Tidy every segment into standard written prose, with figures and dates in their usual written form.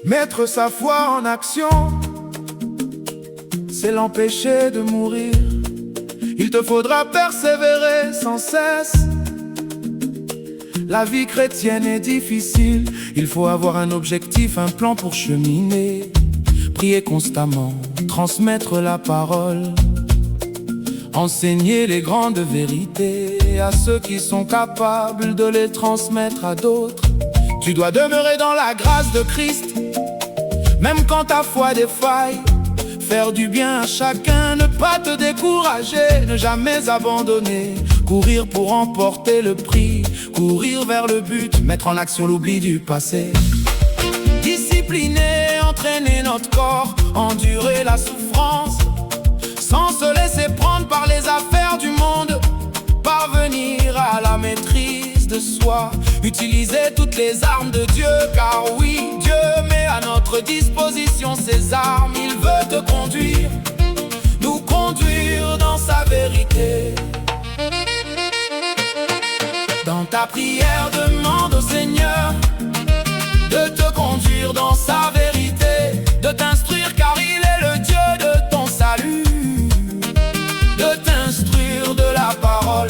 Mettre sa foi en action, c'est l'empêcher de mourir. Il te faudra persévérer sans cesse. La vie chrétienne est difficile. Il faut avoir un objectif, un plan pour cheminer. Prier constamment, transmettre la parole, enseigner les grandes vérités à ceux qui sont capables de les transmettre à d'autres. Tu dois demeurer dans la grâce de Christ, même quand ta foi défaille. Faire du bien à chacun, ne pas te décourager, ne jamais abandonner. Courir pour remporter le prix, courir vers le but, mettre en action l'oubli du passé. Discipliner, entraîner notre corps, endurer la souffrance, sans se laisser prendre par les affaires du monde. Parvenir à la maîtrise de soi, utiliser toutes les armes de Dieu, car oui, Dieu met à notre disposition ses armes. Il veut te conduire, nous conduire dans sa vérité. Dans ta prière, demande au Seigneur de te conduire dans sa vérité, de t'instruire car il est le Dieu de ton salut, de t'instruire de la parole.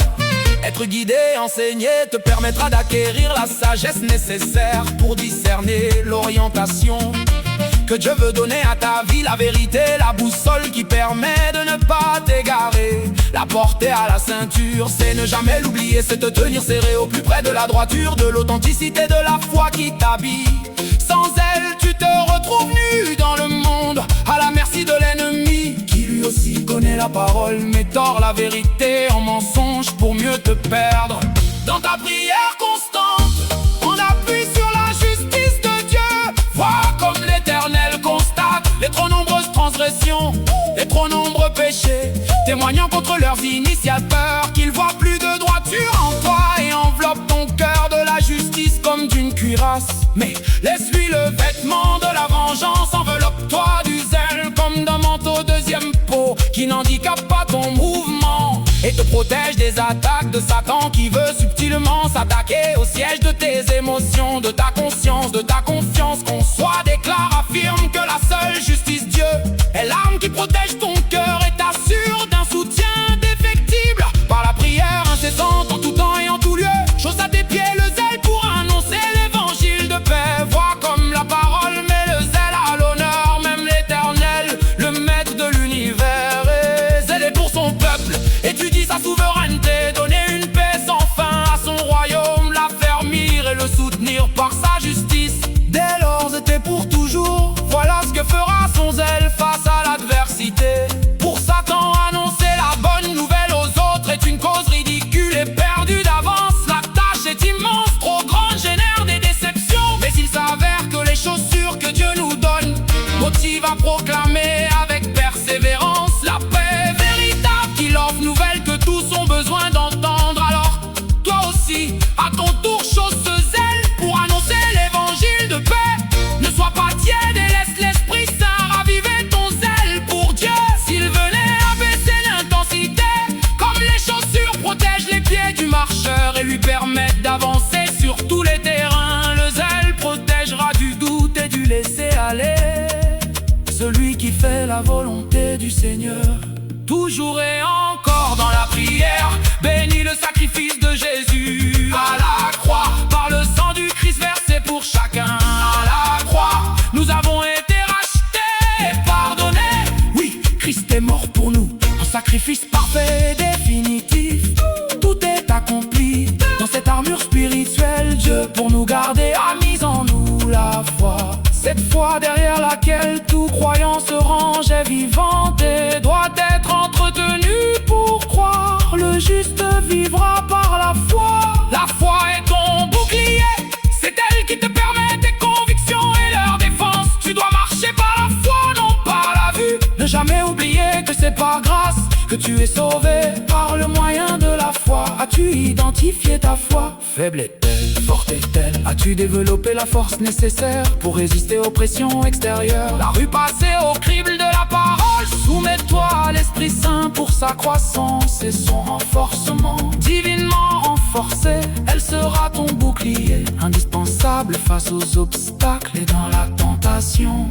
Être guidé, enseigné te permettra d'acquérir la sagesse nécessaire pour discerner l'orientation que Dieu veut donner à ta vie. La vérité, la boussole qui permet de ne pas t'égarer. La porter à la ceinture, c'est ne jamais l'oublier, c'est te tenir serré au plus près de la droiture, de l'authenticité de la foi qui t'habille. Sans elle, tu te retrouves nu dans le monde, à la merci de l'ennemi, qui lui aussi connaît la parole, mais tord la vérité en mensonge pour mieux te perdre. Dans ta prière constante, on appuie sur la justice de Dieu. Vois comme l'Éternel constate les trop nombreuses transgressions, les trop nombreux péchés, témoignant contre leurs initiateurs qu'ils voient plus de droiture en toi, et enveloppe ton cœur de la justice comme d'une cuirasse. Mais laisse-lui le vêtement de la vengeance, enveloppe-toi du zèle comme d'un manteau deuxième peau qui n'handicape pas ton mouvement et te protège des attaques de Satan qui veut subtilement s'attaquer au siège de tes émotions, de ta conscience, de ta confiance. Qu'on soit déclare, affirme que la seule justice Dieu est l'arme qui protège ton cœur et t'assure d'un soutien indéfectible par la prière incessante en tout temps et en tout lieu. Chausse à tes pieds le zèle pour annoncer l'évangile de paix. Vois comme la parole met le zèle à l'honneur, même l'Éternel, le maître de l'univers, est zélé pour son peuple. Étudie sa souveraineté, donner une paix sans fin à son royaume, l'affermir et le soutenir par sa justice. Dès lors c'était pour toujours, voilà ce que fera son zèle face à l'adversité. Pour Satan, annoncer la bonne nouvelle aux autres est une cause ridicule et perdue d'avance. La tâche est immense, trop grande, génère des déceptions. Mais il s'avère que les chaussures que Dieu nous donne motivent à proclamer avec persévérance la paix véritable qu'il offre, nouvelle que tous ont besoin d'entendre. Alors, toi aussi, à ton tour, chausse ce zèle pour annoncer l'évangile de paix. Ne sois pas tiède et laisse l'Esprit Saint raviver ton zèle pour Dieu. S'il venait abaisser l'intensité, comme les chaussures protègent les pieds du marcheur et lui permettent d'avancer sur tous les terrains, le zèle protégera du doute et du laisser-aller. Celui qui fait la volonté du Seigneur, toujours et encore dans la prière, bénis le sacrifice de Jésus à la croix, par le sang du Christ versé pour chacun. À la croix, nous avons été rachetés et pardonnés. Oui, Christ est mort pour nous, un sacrifice parfait et définitif. Tout est accompli dans cette armure spirituelle. Dieu, pour nous garder, a mis en nous la foi. Cette foi derrière laquelle tout croyant se range est vivante et doit être entretenue pour croire. Le juste vivra par la foi. La foi est ton bouclier, c'est elle qui te permet tes convictions et leur défense. Tu dois marcher par la foi, non par la vue. Ne jamais oublier que c'est par grâce que tu es sauvé. Par le moyen de la foi, as-tu identifié ta foi? Faible est-elle, forte est-elle? As-tu développé la force nécessaire pour résister aux pressions extérieures? La rue passée au crible de la parole, soumets-toi à l'Esprit Saint pour sa croissance et son renforcement. Divinement renforcée, elle sera ton bouclier indispensable stable face aux obstacles et dans la tentation.